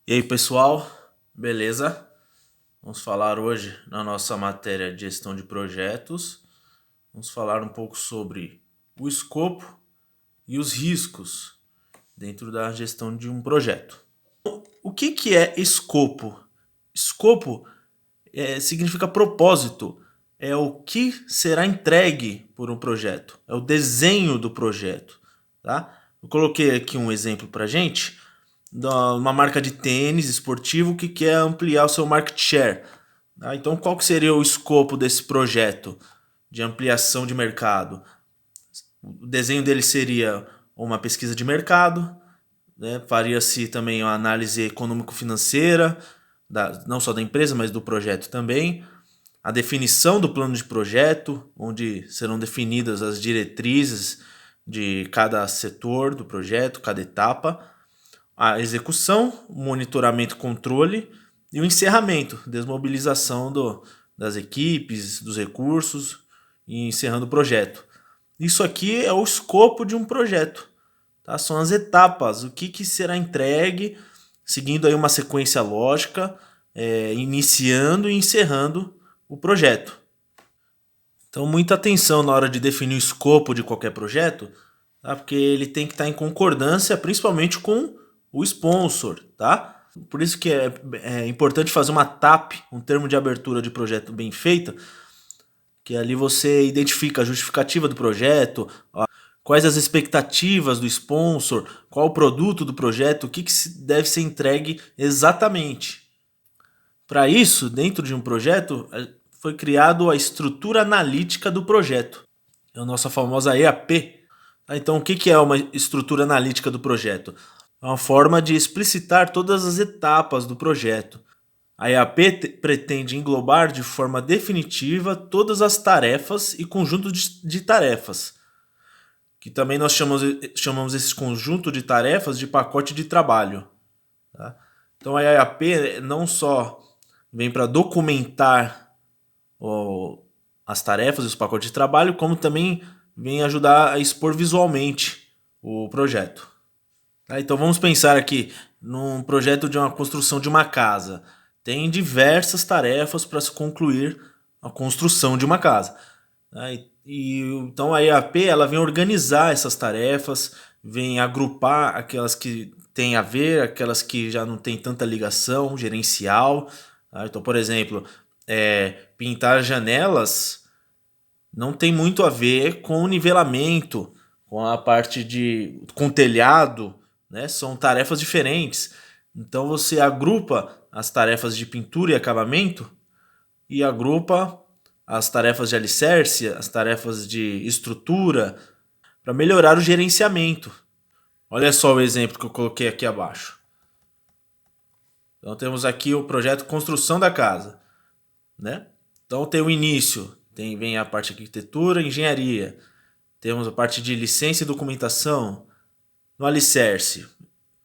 E aí, pessoal, beleza? Vamos falar hoje na nossa matéria de gestão de projetos. Vamos falar um pouco sobre o escopo e os riscos dentro da gestão de um projeto. O que é escopo? Escopo significa propósito, é o que será entregue por um projeto, é o desenho do projeto, tá? Eu coloquei aqui um exemplo para gente uma marca de tênis esportivo que quer ampliar o seu market share. Tá? Então, qual que seria o escopo desse projeto de ampliação de mercado? O desenho dele seria uma pesquisa de mercado, né? Faria-se também uma análise econômico-financeira, não só da empresa, mas do projeto também. A definição do plano de projeto, onde serão definidas as diretrizes de cada setor do projeto, cada etapa. A execução, o monitoramento e controle e o encerramento, desmobilização das equipes, dos recursos e encerrando o projeto. Isso aqui é o escopo de um projeto, tá? São as etapas, o que será entregue, seguindo aí uma sequência lógica, iniciando e encerrando o projeto. Então, muita atenção na hora de definir o escopo de qualquer projeto, tá? Porque ele tem que estar em concordância, principalmente com o sponsor, tá? Por isso que é importante fazer uma TAP, um termo de abertura de projeto bem feita, que ali você identifica a justificativa do projeto, quais as expectativas do sponsor, qual o produto do projeto, o que deve ser entregue exatamente. Para isso, dentro de um projeto, foi criado a estrutura analítica do projeto. É a nossa famosa EAP. Então, o que é uma estrutura analítica do projeto? É uma forma de explicitar todas as etapas do projeto. A EAP pretende englobar de forma definitiva todas as tarefas e conjunto de tarefas, que também nós chamamos esse conjunto de tarefas de pacote de trabalho. Tá? Então a EAP não só vem para documentar as tarefas e os pacotes de trabalho, como também vem ajudar a expor visualmente o projeto. Tá? Então vamos pensar aqui num projeto de uma construção de uma casa. Tem diversas tarefas para se concluir a construção de uma casa. Tá? Então a EAP ela vem organizar essas tarefas, vem agrupar aquelas que têm a ver, aquelas que já não têm tanta ligação gerencial. Tá? Então, por exemplo, pintar janelas não tem muito a ver com o nivelamento, com a parte com telhado, né? São tarefas diferentes. Então você agrupa as tarefas de pintura e acabamento e agrupa as tarefas de alicerce, as tarefas de estrutura, para melhorar o gerenciamento. Olha só o exemplo que eu coloquei aqui abaixo. Então temos aqui o projeto construção da casa, né? Então tem o início, vem a parte de arquitetura, engenharia. Temos a parte de licença e documentação. No alicerce,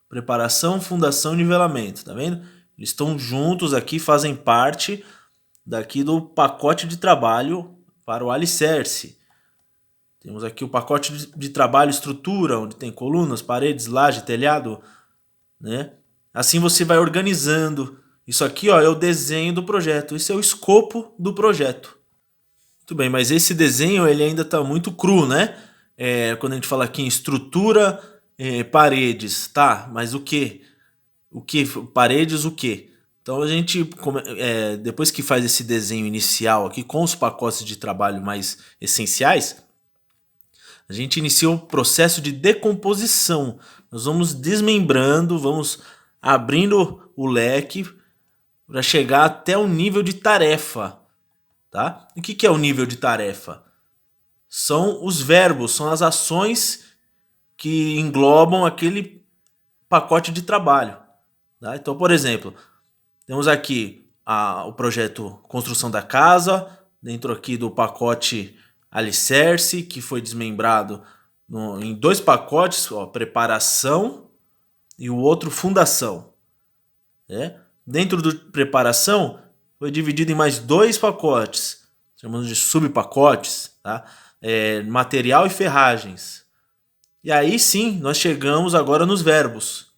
preparação, fundação e nivelamento, tá vendo? Eles estão juntos aqui, fazem parte daqui do pacote de trabalho para o alicerce. Temos aqui o pacote de trabalho estrutura, onde tem colunas, paredes, laje, telhado, né? Assim você vai organizando. Isso aqui, ó, é o desenho do projeto. Esse é o escopo do projeto. Muito bem, mas esse desenho ele ainda está muito cru, né? Quando a gente fala aqui em estrutura, paredes, tá? Mas o que? O que? Paredes, o que? Então a gente, depois que faz esse desenho inicial aqui com os pacotes de trabalho mais essenciais, a gente inicia o processo de decomposição. Nós vamos desmembrando, vamos abrindo o leque para chegar até o nível de tarefa. Tá? E o que é o nível de tarefa? São os verbos, são as ações que englobam aquele pacote de trabalho. Tá? Então, por exemplo, temos aqui o projeto construção da casa, dentro aqui do pacote alicerce, que foi desmembrado em dois pacotes, ó, preparação e o outro fundação. Né? Dentro do preparação, foi dividido em mais dois pacotes, chamamos de subpacotes, tá? Material e ferragens. E aí sim, nós chegamos agora nos verbos.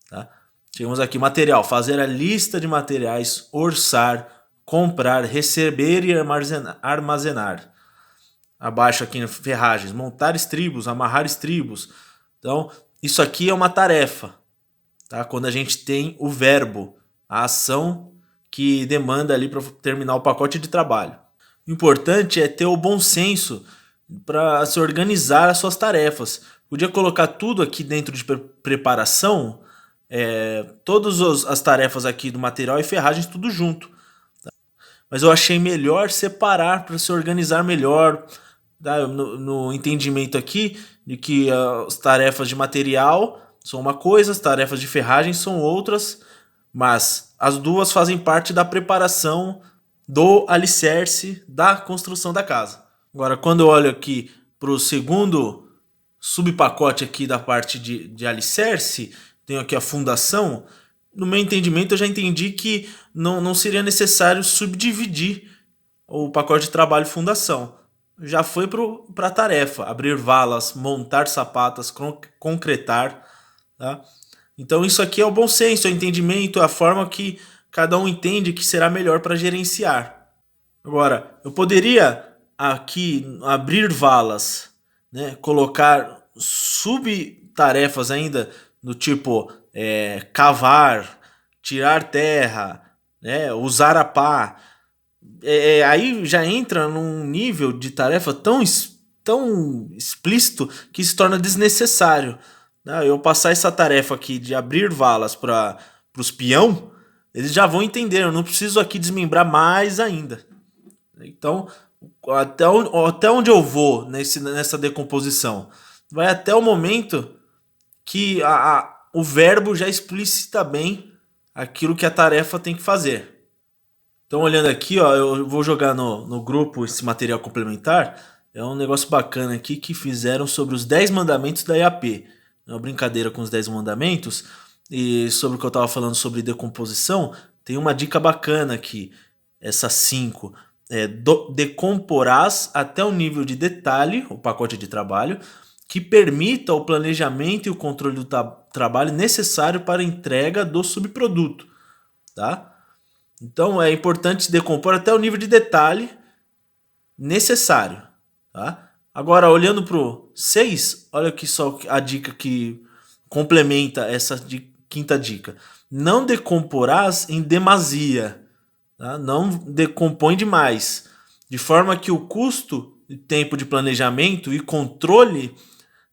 Tá? Chegamos aqui, material, fazer a lista de materiais, orçar, comprar, receber e armazenar. Abaixo aqui, ferragens, montar estribos, amarrar estribos. Então, isso aqui é uma tarefa, tá? Quando a gente tem o verbo, a ação que demanda ali para terminar o pacote de trabalho. O importante é ter o bom senso para se organizar as suas tarefas. Podia colocar tudo aqui dentro de preparação, todas as tarefas aqui do material e ferragens tudo junto. Mas eu achei melhor separar para se organizar melhor, tá? No entendimento aqui de que as tarefas de material são uma coisa, as tarefas de ferragem são outras, mas as duas fazem parte da preparação do alicerce da construção da casa. Agora, quando eu olho aqui para o segundo subpacote aqui da parte de alicerce, tenho aqui a fundação. No meu entendimento, eu já entendi que não seria necessário subdividir o pacote de trabalho fundação. Já foi para a tarefa, abrir valas, montar sapatas, concretar. Tá? Então isso aqui é o bom senso, é o entendimento, é a forma que cada um entende que será melhor para gerenciar. Agora, eu poderia aqui abrir valas, né, colocar subtarefas ainda do tipo cavar, tirar terra, né, usar a pá. Aí já entra num nível de tarefa tão explícito que se torna desnecessário. Eu passar essa tarefa aqui de abrir valas para os peão, eles já vão entender. Eu não preciso aqui desmembrar mais ainda. Então, até onde eu vou nessa decomposição? Vai até o momento que o verbo já explicita bem aquilo que a tarefa tem que fazer. Então, olhando aqui, ó, eu vou jogar no grupo esse material complementar. É um negócio bacana aqui que fizeram sobre os 10 mandamentos da EAP. É uma brincadeira com os 10 mandamentos. E sobre o que eu estava falando sobre decomposição, tem uma dica bacana aqui. Essas 5. Decomporás até o nível de detalhe, o pacote de trabalho, que permita o planejamento e o controle do trabalho necessário para a entrega do subproduto. Tá? Então é importante decompor até o nível de detalhe necessário. Tá? Agora, olhando para o 6, olha aqui só a dica que complementa essa quinta dica. Não decomporás em demasia. Tá? Não decompõe demais. De forma que o custo e tempo de planejamento e controle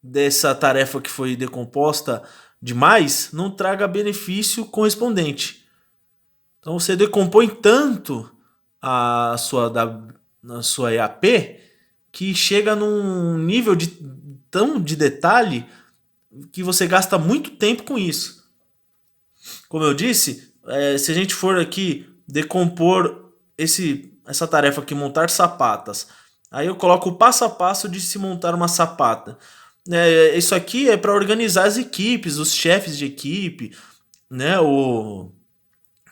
dessa tarefa que foi decomposta demais não traga benefício correspondente. Então você decompõe tanto a sua EAP que chega num nível tão de detalhe que você gasta muito tempo com isso. Como eu disse, se a gente for aqui decompor essa tarefa aqui, montar sapatas, aí eu coloco o passo a passo de se montar uma sapata. Isso aqui é para organizar as equipes, os chefes de equipe, né, o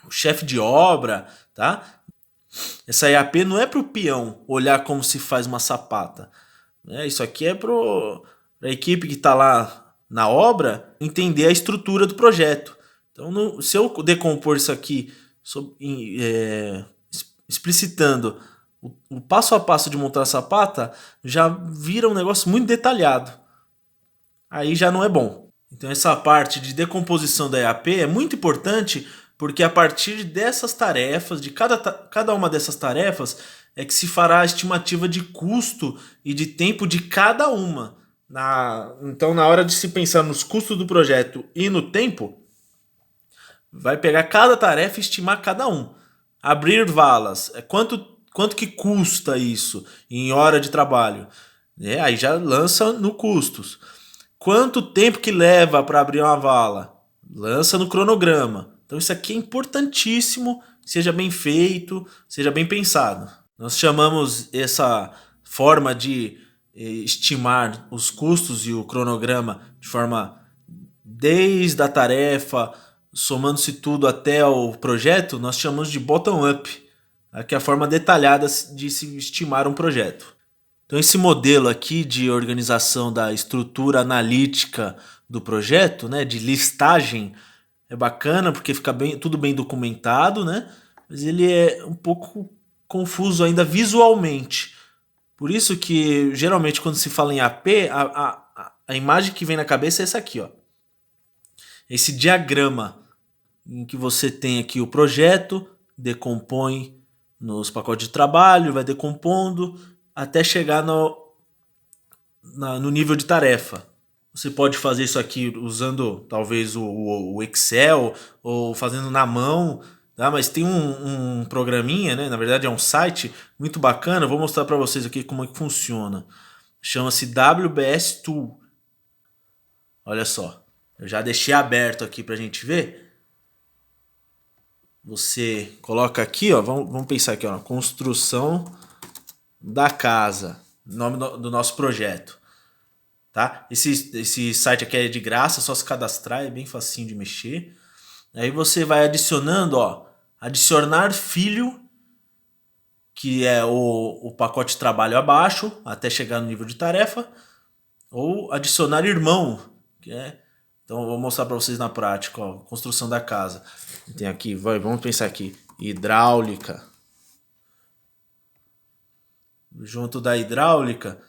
chefe de obra, tá? Essa EAP não é para o peão olhar como se faz uma sapata. Isso aqui é para a equipe que está lá na obra entender a estrutura do projeto. Então, se eu decompor isso aqui explicitando o passo a passo de montar a sapata, já vira um negócio muito detalhado. Aí já não é bom. Então essa parte de decomposição da EAP é muito importante porque a partir dessas tarefas, de cada uma dessas tarefas, é que se fará a estimativa de custo e de tempo de cada uma. Então, na hora de se pensar nos custos do projeto e no tempo, vai pegar cada tarefa e estimar cada um. Abrir valas, quanto que custa isso em hora de trabalho? Aí já lança no custos. Quanto tempo que leva para abrir uma vala? Lança no cronograma. Então isso aqui é importantíssimo, seja bem feito, seja bem pensado. Nós chamamos essa forma de estimar os custos e o cronograma de forma desde a tarefa, somando-se tudo até o projeto, nós chamamos de bottom-up, que é a forma detalhada de se estimar um projeto. Então esse modelo aqui de organização da estrutura analítica do projeto, né, de listagem, é bacana porque fica tudo bem documentado, né? Mas ele é um pouco confuso ainda visualmente. Por isso que geralmente quando se fala em AP, a imagem que vem na cabeça é essa aqui, ó. Esse diagrama em que você tem aqui o projeto, decompõe nos pacotes de trabalho, vai decompondo até chegar no nível de tarefa. Você pode fazer isso aqui usando talvez o Excel ou fazendo na mão, tá? Mas tem um programinha, né? Na verdade é um site muito bacana. Eu vou mostrar para vocês aqui como é que funciona. Chama-se WBS Tool. Olha só, eu já deixei aberto aqui para a gente ver. Você coloca aqui, ó, vamos pensar aqui, ó, construção da casa, nome do nosso projeto. Tá? Esse site aqui é de graça, só se cadastrar, é bem facinho de mexer. Aí você vai adicionando, ó, adicionar filho, que é o pacote de trabalho abaixo, até chegar no nível de tarefa, ou adicionar irmão, que é. Então eu vou mostrar para vocês na prática, ó, construção da casa. Tem aqui, vamos pensar aqui, hidráulica. Junto da hidráulica,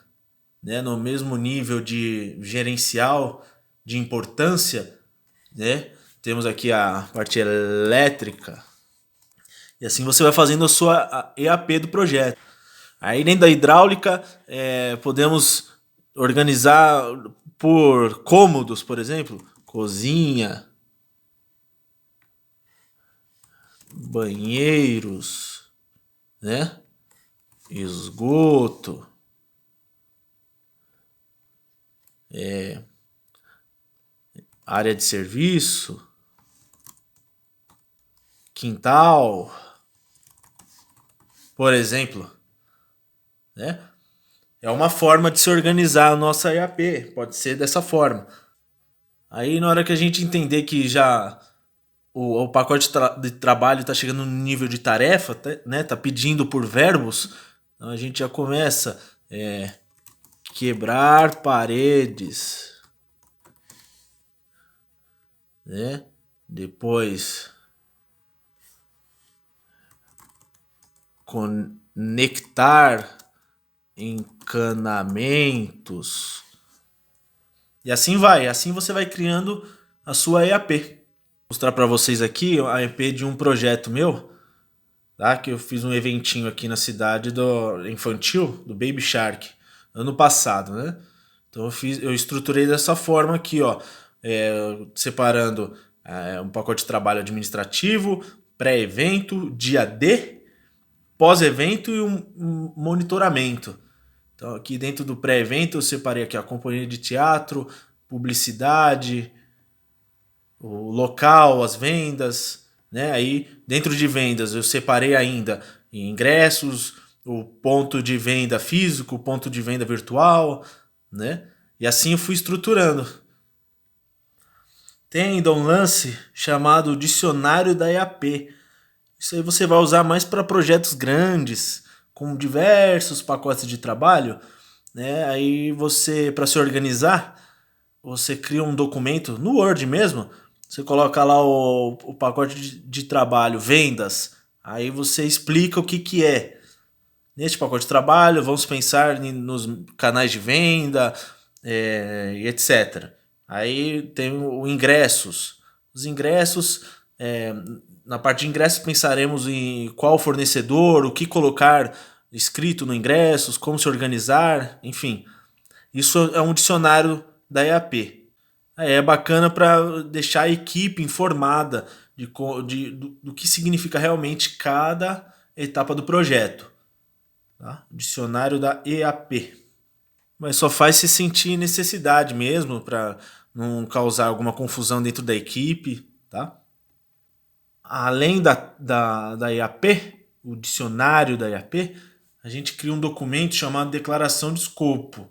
né, no mesmo nível de gerencial, de importância, né? Temos aqui a parte elétrica. E assim você vai fazendo a sua EAP do projeto. Aí dentro da hidráulica, podemos organizar por cômodos, por exemplo, cozinha, banheiros, né? Esgoto, área de serviço, quintal, por exemplo, né? É uma forma de se organizar a nossa EAP, pode ser dessa forma. Aí na hora que a gente entender que já o pacote de trabalho está chegando no nível de tarefa, né? Tá pedindo por verbos, então a gente já começa quebrar paredes, né? Depois conectar encanamentos. E assim vai, assim você vai criando a sua EAP. Vou mostrar para vocês aqui a EAP de um projeto meu, tá? Que eu fiz um eventinho aqui na cidade do infantil, do Baby Shark, ano passado, né? Então eu estruturei dessa forma aqui, ó, separando um pacote de trabalho administrativo, pré-evento, dia D, pós-evento e um monitoramento. Então aqui dentro do pré-evento eu separei aqui a companhia de teatro, publicidade, o local, as vendas, né? Aí dentro de vendas eu separei ainda ingressos, o ponto de venda físico, o ponto de venda virtual, né? E assim eu fui estruturando. Tem ainda um lance chamado dicionário da EAP. Isso aí você vai usar mais para projetos grandes, com diversos pacotes de trabalho, né? Aí você, para se organizar, você cria um documento no Word mesmo. Você coloca lá o pacote de trabalho, vendas. Aí você explica o que é. Neste pacote de trabalho, vamos pensar nos canais de venda, e etc. Aí tem o ingressos. Os ingressos, na parte de ingressos pensaremos em qual fornecedor, o que colocar escrito no ingressos, como se organizar, enfim. Isso é um dicionário da EAP. É bacana para deixar a equipe informada do que significa realmente cada etapa do projeto. Tá? Dicionário da EAP. Mas só faz se sentir necessidade mesmo para não causar alguma confusão dentro da equipe. Tá? Além da EAP, o dicionário da EAP, a gente cria um documento chamado Declaração de Escopo.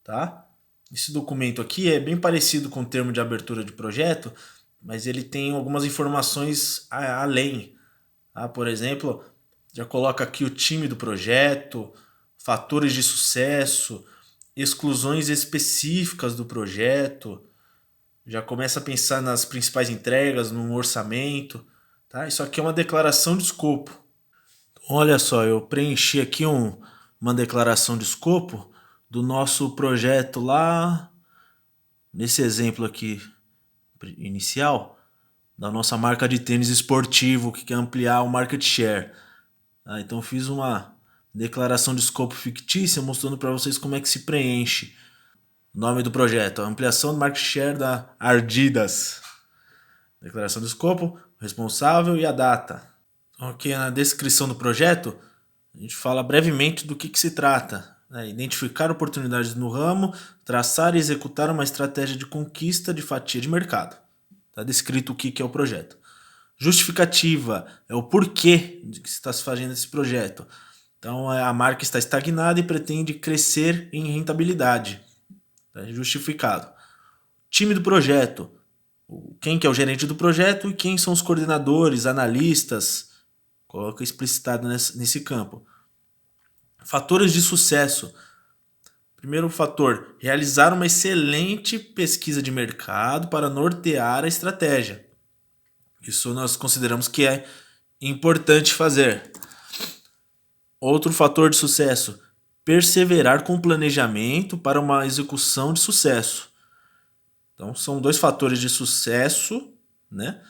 Tá? Esse documento aqui é bem parecido com o termo de abertura de projeto, mas ele tem algumas informações além. Tá? Por exemplo, já coloca aqui o time do projeto, fatores de sucesso, exclusões específicas do projeto, já começa a pensar nas principais entregas, no orçamento, tá? Isso aqui é uma declaração de escopo. Olha só, eu preenchi aqui uma declaração de escopo do nosso projeto lá, nesse exemplo aqui inicial, da nossa marca de tênis esportivo que quer ampliar o market share. Então fiz uma declaração de escopo fictícia mostrando para vocês como é que se preenche. O nome do projeto, a ampliação do market share da Adidas. Declaração de escopo, responsável e a data. Então, aqui na descrição do projeto, a gente fala brevemente do que se trata. Identificar oportunidades no ramo, traçar e executar uma estratégia de conquista de fatia de mercado. Está descrito o que é o projeto. Justificativa é o porquê de que se está se fazendo esse projeto. Então a marca está estagnada e pretende crescer em rentabilidade. Tá justificado. Time do projeto. Quem que é o gerente do projeto e quem são os coordenadores, analistas. Coloca explicitado nesse campo. Fatores de sucesso. Primeiro fator, realizar uma excelente pesquisa de mercado para nortear a estratégia. Isso nós consideramos que é importante fazer. Outro fator de sucesso, perseverar com planejamento para uma execução de sucesso. Então são dois fatores de sucesso, né,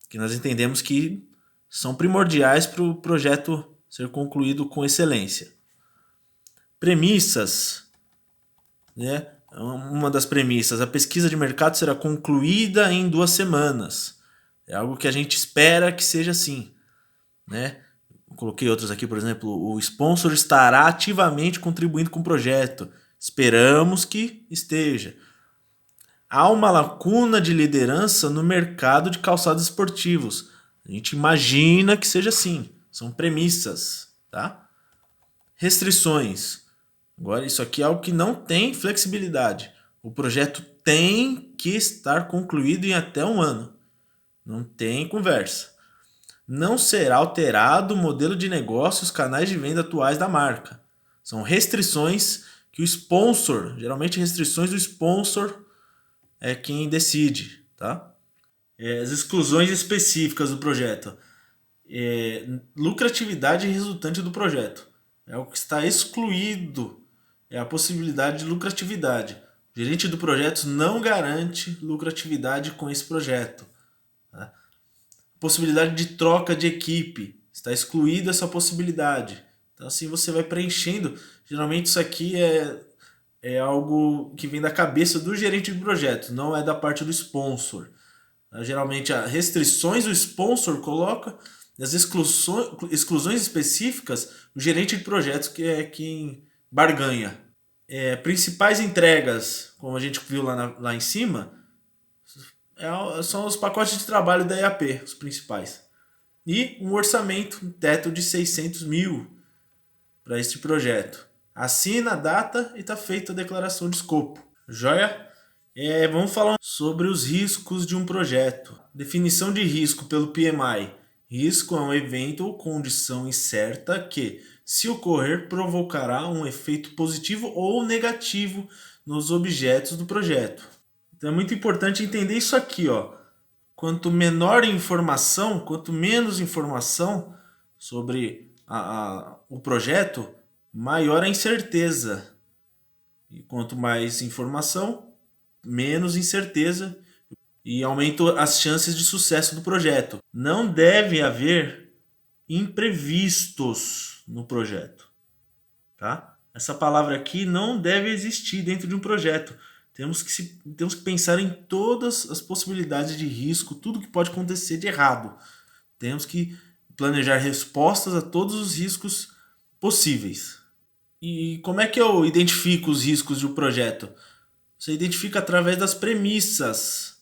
que nós entendemos que são primordiais para o projeto ser concluído com excelência. Premissas, né? Uma das premissas, a pesquisa de mercado será concluída em 2 semanas. É algo que a gente espera que seja assim, né? Coloquei outros aqui, por exemplo, o sponsor estará ativamente contribuindo com o projeto. Esperamos que esteja. Há uma lacuna de liderança no mercado de calçados esportivos. A gente imagina que seja assim. São premissas, tá? Restrições. Agora, isso aqui é algo que não tem flexibilidade. O projeto tem que estar concluído em até 1 ano. Não tem conversa. Não será alterado o modelo de negócio e os canais de venda atuais da marca. São restrições que o sponsor, geralmente restrições do sponsor é quem decide, tá? As exclusões específicas do projeto. Lucratividade resultante do projeto. É o que está excluído. É a possibilidade de lucratividade. O gerente do projeto não garante lucratividade com esse projeto. Tá? Possibilidade de troca de equipe. Está excluída essa possibilidade. Então assim você vai preenchendo. Geralmente isso aqui é algo que vem da cabeça do gerente de projeto, não é da parte do sponsor. Geralmente as restrições o sponsor coloca, as exclusões específicas o gerente de projetos que é quem barganha. Principais entregas, como a gente viu lá em cima, são os pacotes de trabalho da EAP, os principais. E um orçamento, um teto de 600 mil para este projeto. Assina a data e está feita a declaração de escopo. Joia? Vamos falar sobre os riscos de um projeto. Definição de risco pelo PMI. Risco é um evento ou condição incerta que, se ocorrer, provocará um efeito positivo ou negativo nos objetos do projeto. Então é muito importante entender isso aqui, ó. Quanto menor a informação, quanto menos informação sobre o projeto, maior a incerteza. E quanto mais informação, menos incerteza e aumenta as chances de sucesso do projeto. Não deve haver imprevistos no projeto, tá? Essa palavra aqui não deve existir dentro de um projeto. Temos que pensar em todas as possibilidades de risco, tudo que pode acontecer de errado. Temos que planejar respostas a todos os riscos possíveis. E como é que eu identifico os riscos de um projeto? Você identifica através das premissas.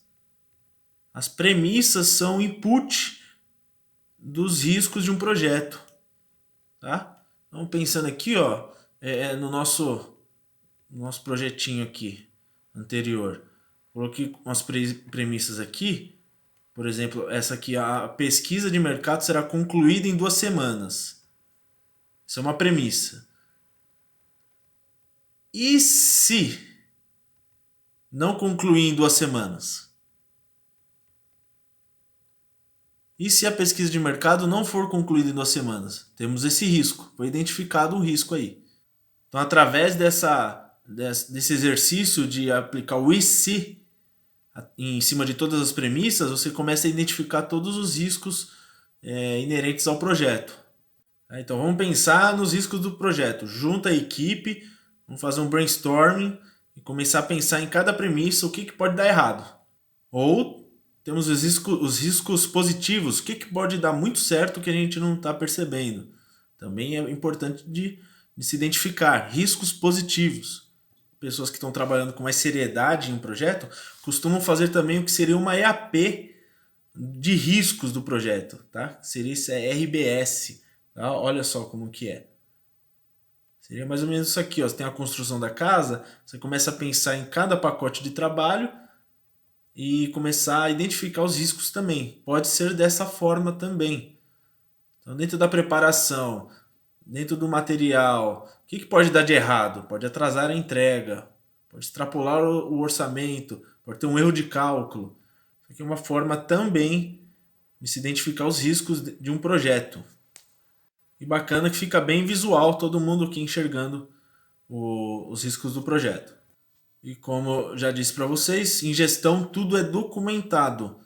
As premissas são o input dos riscos de um projeto. Tá? Então, pensando aqui, ó, no nosso projetinho aqui anterior. Coloquei umas premissas aqui. Por exemplo, essa aqui, a pesquisa de mercado será concluída em 2 semanas. Isso é uma premissa. E se não concluir em 2 semanas? E se a pesquisa de mercado não for concluída em 2 semanas? Temos esse risco, foi identificado um risco aí. Então, através desse exercício de aplicar o e se em cima de todas as premissas, você começa a identificar todos os riscos inerentes ao projeto. Então vamos pensar nos riscos do projeto. Junta a equipe, vamos fazer um brainstorming e começar a pensar em cada premissa o que pode dar errado. Ou temos os riscos positivos, o que pode dar muito certo que a gente não está percebendo. Também é importante de se identificar riscos positivos. Pessoas que estão trabalhando com mais seriedade em um projeto costumam fazer também o que seria uma EAP de riscos do projeto, tá? Seria isso, RBS. Tá? Olha só como que é. Seria mais ou menos isso aqui. Ó. Você tem a construção da casa, você começa a pensar em cada pacote de trabalho e começar a identificar os riscos também. Pode ser dessa forma também. Então, dentro da preparação, dentro do material, o que pode dar de errado? Pode atrasar a entrega, pode extrapolar o orçamento, pode ter um erro de cálculo. Isso aqui é uma forma também de se identificar os riscos de um projeto. E bacana que fica bem visual, todo mundo aqui enxergando os riscos do projeto. E como já disse para vocês, em gestão tudo é documentado.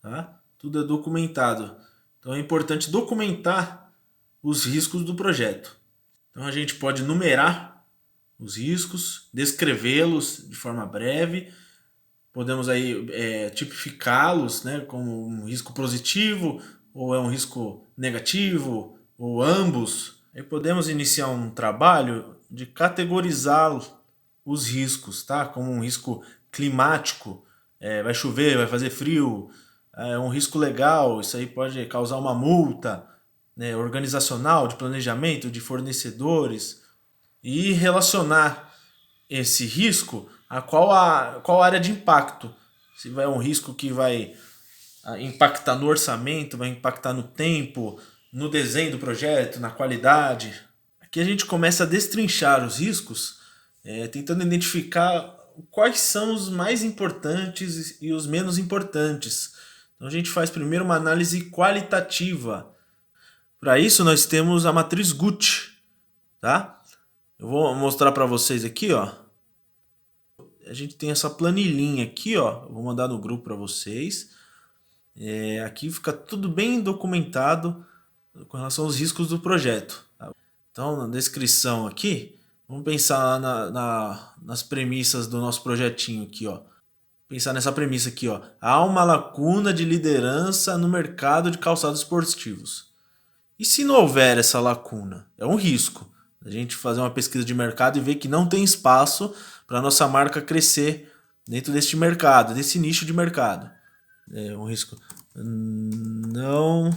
Tá? Tudo é documentado. Então é importante documentar os riscos do projeto. Então a gente pode numerar os riscos, descrevê-los de forma breve. Podemos aí tipificá-los, né, como um risco positivo ou é um risco negativo ou ambos. Aí podemos iniciar um trabalho de categorizar os riscos, tá? Como um risco climático, vai chover, vai fazer frio, é um risco legal, isso aí pode causar uma multa, né, organizacional, de planejamento, de fornecedores, e relacionar esse risco a qual área de impacto. Se vai um risco que vai impactar no orçamento, vai impactar no tempo, no desenho do projeto, na qualidade. Aqui a gente começa a destrinchar os riscos, tentando identificar quais são os mais importantes e os menos importantes. Então a gente faz primeiro uma análise qualitativa. Para isso nós temos a matriz Gucci, tá? Eu vou mostrar para vocês aqui, ó. A gente tem essa planilhinha aqui, ó. Eu vou mandar no grupo para vocês. Aqui fica tudo bem documentado com relação aos riscos do projeto. Tá? Então, na descrição aqui, vamos pensar nas premissas do nosso projetinho aqui, ó. Pensar nessa premissa aqui, ó. Há uma lacuna de liderança no mercado de calçados esportivos. E se não houver essa lacuna? É um risco. A gente fazer uma pesquisa de mercado e ver que não tem espaço para a nossa marca crescer dentro deste mercado, desse nicho de mercado. É um risco não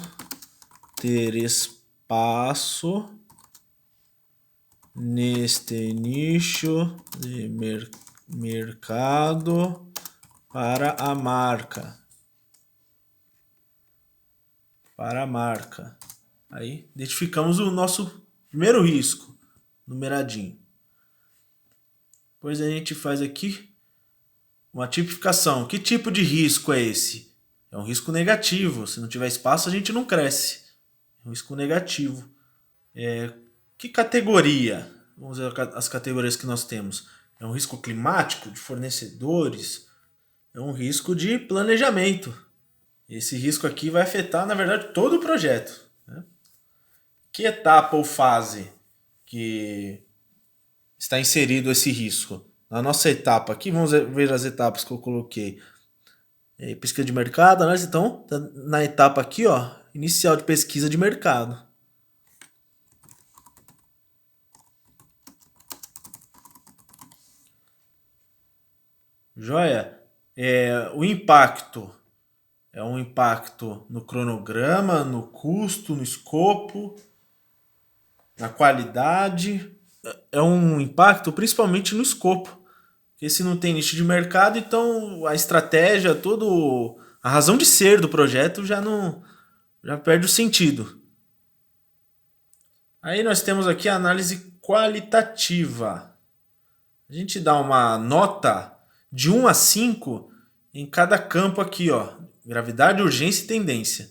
ter espaço neste nicho de mercado para a marca. Para a marca. Aí identificamos o nosso primeiro risco, numeradinho. Depois a gente faz aqui uma tipificação. Que tipo de risco é esse? É um risco negativo. Se não tiver espaço, a gente não cresce. É um risco negativo. Que categoria? Vamos ver as categorias que nós temos. É um risco climático, de fornecedores. É um risco de planejamento. Esse risco aqui vai afetar, na verdade, todo o projeto. Né? Que etapa ou fase que está inserido esse risco? Na nossa etapa aqui, vamos ver as etapas que eu coloquei. Pesquisa de mercado, análise, então, na etapa aqui, ó, inicial de pesquisa de mercado. Joia? O impacto é um impacto no cronograma, no custo, no escopo, na qualidade. É um impacto principalmente no escopo. Porque se não tem nicho de mercado, então a estratégia, todo a razão de ser do projeto já perde o sentido. Aí nós temos aqui a análise qualitativa. A gente dá uma nota de 1 a 5 em cada campo aqui, ó. Gravidade, urgência e tendência.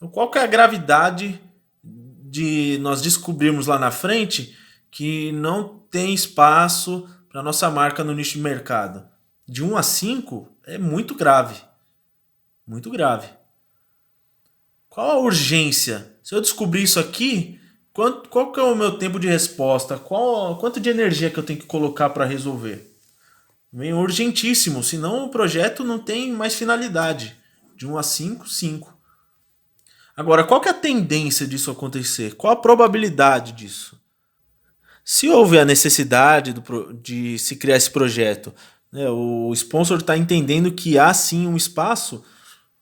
Então, qual que é a gravidade de nós descobrirmos lá na frente que não tem espaço para nossa marca no nicho de mercado? De 1 a 5 é muito grave. Muito grave. Qual a urgência? Se eu descobrir isso aqui, qual que é o meu tempo de resposta? Quanto de energia que eu tenho que colocar para resolver? Vem urgentíssimo, senão o projeto não tem mais finalidade. De 1 a 5, 5. Agora, qual que é a tendência disso acontecer? Qual a probabilidade disso? Se houve a necessidade de se criar esse projeto, né, o sponsor está entendendo que há sim um espaço,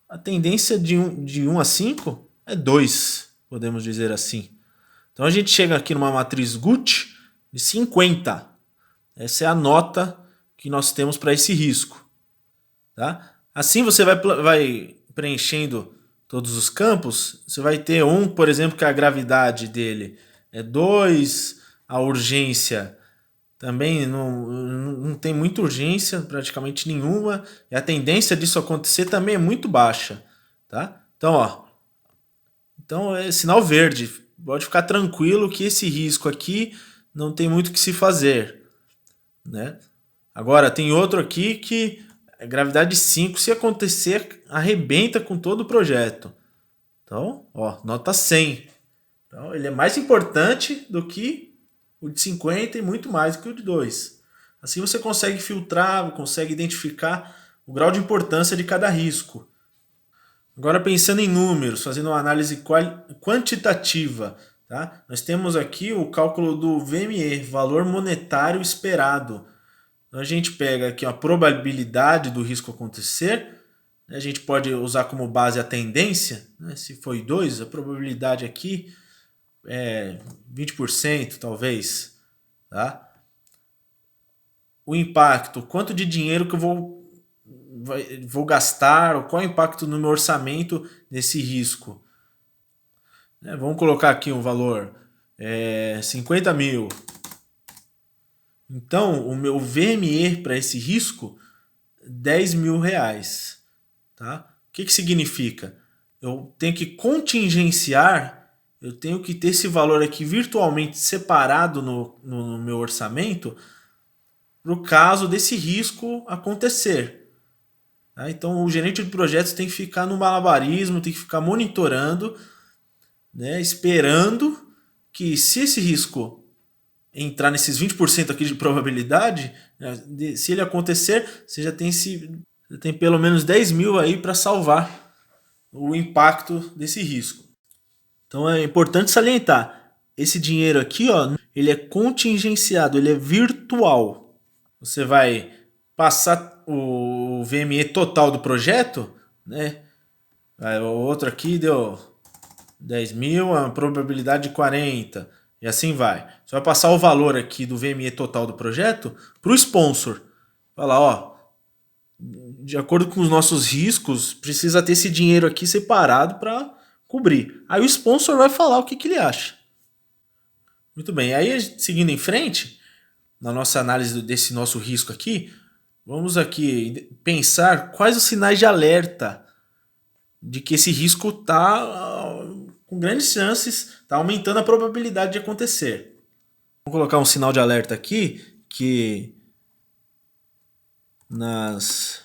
a tendência de 1 a 5 é 2, podemos dizer assim. Então a gente chega aqui numa matriz Gucci de 50. Essa é a nota que nós temos para esse risco. Tá? Assim você vai preenchendo todos os campos. Você vai ter um, por exemplo, que a gravidade dele é 2, a urgência também não tem muita urgência, praticamente nenhuma, e a tendência disso acontecer também é muito baixa. Tá? Então é sinal verde. Pode ficar tranquilo que esse risco aqui não tem muito o que se fazer. Né? Agora, tem outro aqui que é gravidade 5, se acontecer, arrebenta com todo o projeto. Então, nota 100. Então, ele é mais importante do que o de 50 e muito mais do que o de 2. Assim você consegue filtrar, consegue identificar o grau de importância de cada risco. Agora, pensando em números, fazendo uma análise quantitativa, tá? Nós temos aqui o cálculo do VME, valor monetário esperado. Então, a gente pega aqui a probabilidade do risco acontecer, né? A gente pode usar como base a tendência, né? Se foi 2, a probabilidade aqui é 20%, talvez. Tá? O impacto, quanto de dinheiro que eu vou gastar, ou qual é o impacto no meu orçamento desse risco. Vamos colocar aqui um valor, 50 mil. Então, o meu VME para esse risco, 10 mil reais. Tá? O que significa? Eu tenho que contingenciar, eu tenho que ter esse valor aqui virtualmente separado no meu orçamento para o caso desse risco acontecer. Tá? Então, o gerente de projetos tem que ficar no malabarismo, tem que ficar monitorando, né, esperando que, se esse risco entrar nesses 20% aqui de probabilidade, né, se ele acontecer, você já tem pelo menos 10 mil aí para salvar o impacto desse risco. Então é importante salientar, esse dinheiro aqui, ele é contingenciado, ele é virtual. Você vai passar o VME total do projeto, né? O outro aqui deu 10 mil, a probabilidade de 40, e assim vai. Você vai passar o valor aqui do VME total do projeto para o sponsor. Falar, de acordo com os nossos riscos, precisa ter esse dinheiro aqui separado para cobrir. Aí o sponsor vai falar o que ele acha. Muito bem, aí seguindo em frente, na nossa análise desse nosso risco aqui, vamos aqui pensar quais os sinais de alerta de que esse risco está com grandes chances, está aumentando a probabilidade de acontecer. Vou colocar um sinal de alerta aqui, que nas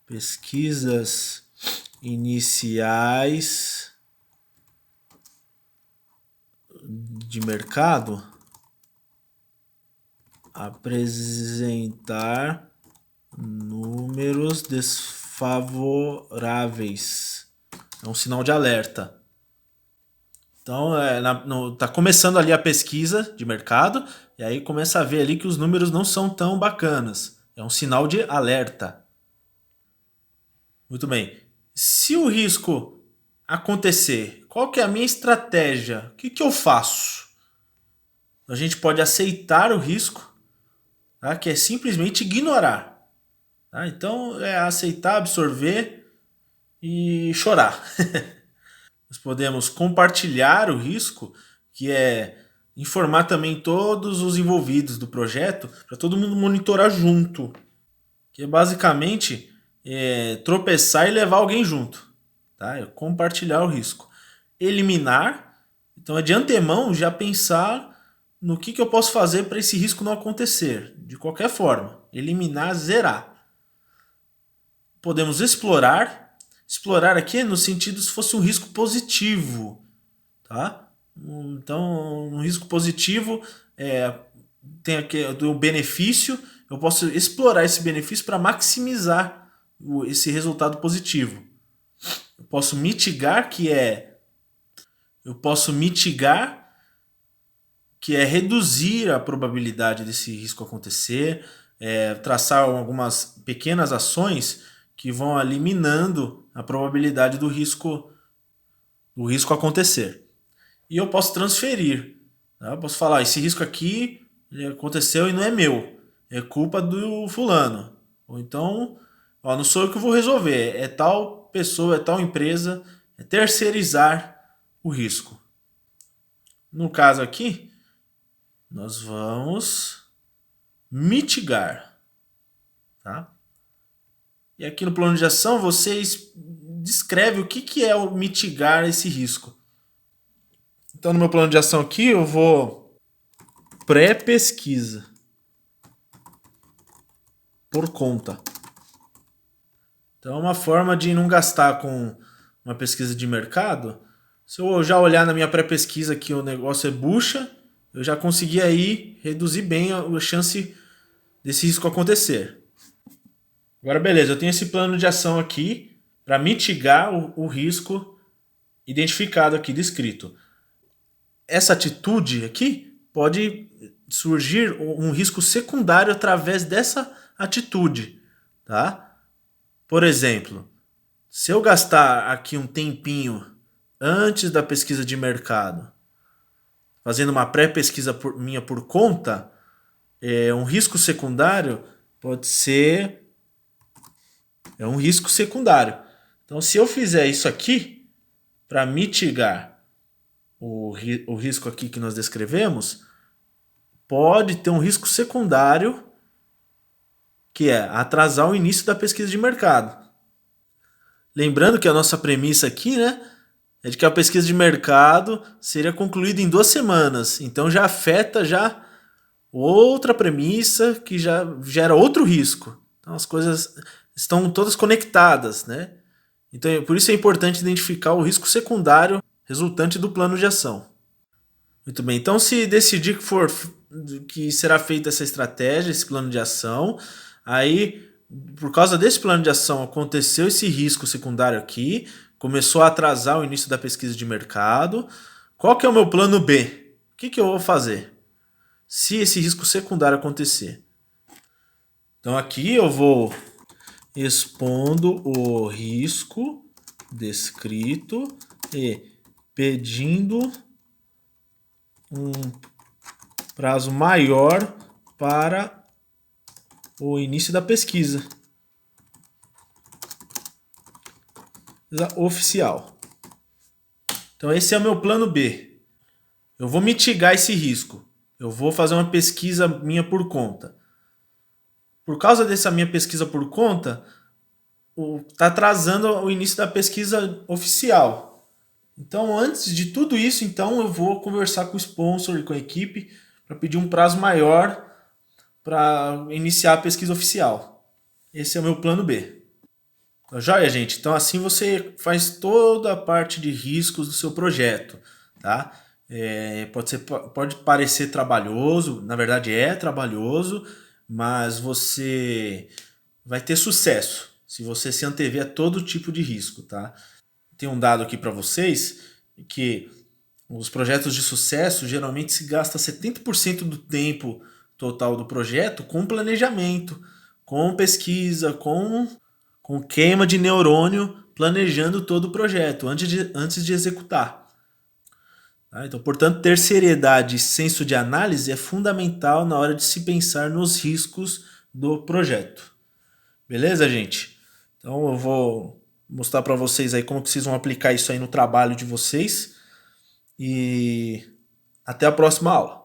pesquisas iniciais de mercado apresentar números desfavoráveis. É um sinal de alerta. Então, tá começando ali a pesquisa de mercado, e aí começa a ver ali que os números não são tão bacanas. É um sinal de alerta. Muito bem. Se o risco acontecer, qual que é a minha estratégia? O que eu faço? A gente pode aceitar o risco, tá? Que é simplesmente ignorar. Tá? Então, é aceitar, absorver e chorar. Nós podemos compartilhar o risco, que é informar também todos os envolvidos do projeto, para todo mundo monitorar junto. Que é basicamente tropeçar e levar alguém junto. tá? É compartilhar o risco. Eliminar, então é de antemão já pensar no que eu posso fazer para esse risco não acontecer, de qualquer forma. Eliminar, zerar. Podemos explorar. Explorar aqui no sentido se fosse um risco positivo, tá? Então, um risco positivo tem aqui o benefício. Eu posso explorar esse benefício para maximizar esse resultado positivo. Eu posso mitigar, que é reduzir a probabilidade desse risco acontecer, traçar algumas pequenas ações que vão eliminando a probabilidade do risco acontecer. E eu posso transferir. Tá? Eu posso falar, esse risco aqui aconteceu e não é meu, é culpa do fulano. Ou então, não sou eu que vou resolver, é tal pessoa, é tal empresa, é terceirizar o risco. No caso aqui, nós vamos mitigar. Tá? E aqui no plano de ação, vocês descreve o que é o mitigar esse risco. Então, no meu plano de ação aqui, eu vou pré-pesquisa por conta. Então, é uma forma de não gastar com uma pesquisa de mercado. Se eu já olhar na minha pré-pesquisa que o negócio é bucha, eu já consegui aí reduzir bem a chance desse risco acontecer. Agora, beleza, eu tenho esse plano de ação aqui para mitigar o risco identificado aqui, descrito. Essa atitude aqui pode surgir um risco secundário através dessa atitude, tá? Por exemplo, se eu gastar aqui um tempinho antes da pesquisa de mercado, fazendo uma pré-pesquisa minha por conta, um risco secundário pode ser um risco secundário. Então, se eu fizer isso aqui para mitigar o risco aqui que nós descrevemos, pode ter um risco secundário, que é atrasar o início da pesquisa de mercado. Lembrando que a nossa premissa aqui, né, é de que a pesquisa de mercado seria concluída em 2 semanas. Então já afeta outra premissa que já gera outro risco. Então as coisas estão todas conectadas, né? Então por isso é importante identificar o risco secundário resultante do plano de ação. Muito bem, então se decidir que será feita essa estratégia, esse plano de ação, aí por causa desse plano de ação aconteceu esse risco secundário aqui, começou a atrasar o início da pesquisa de mercado. Qual que é o meu plano B? O que eu vou fazer se esse risco secundário acontecer? Então aqui eu vou expondo o risco descrito e pedindo um prazo maior para o início da pesquisa oficial. Então esse é o meu plano B. Eu vou mitigar esse risco. Eu vou fazer uma pesquisa minha por conta. Por causa dessa minha pesquisa por conta, está atrasando o início da pesquisa oficial. Então, antes de tudo isso, então eu vou conversar com o sponsor e com a equipe para pedir um prazo maior para iniciar a pesquisa oficial. Esse é o meu plano B. Tá joia, gente? Então, assim você faz toda a parte de riscos do seu projeto, tá? Pode parecer trabalhoso, na verdade é trabalhoso, mas você vai ter sucesso se você se antever a todo tipo de risco, tá? Tem um dado aqui para vocês que os projetos de sucesso geralmente se gasta 70% do tempo total do projeto com planejamento, com pesquisa, com queima de neurônio, planejando todo o projeto antes de executar. Tá? Então, portanto, ter seriedade e senso de análise é fundamental na hora de se pensar nos riscos do projeto. Beleza, gente? Então eu vou mostrar para vocês aí como que vocês vão aplicar isso aí no trabalho de vocês. E até a próxima aula.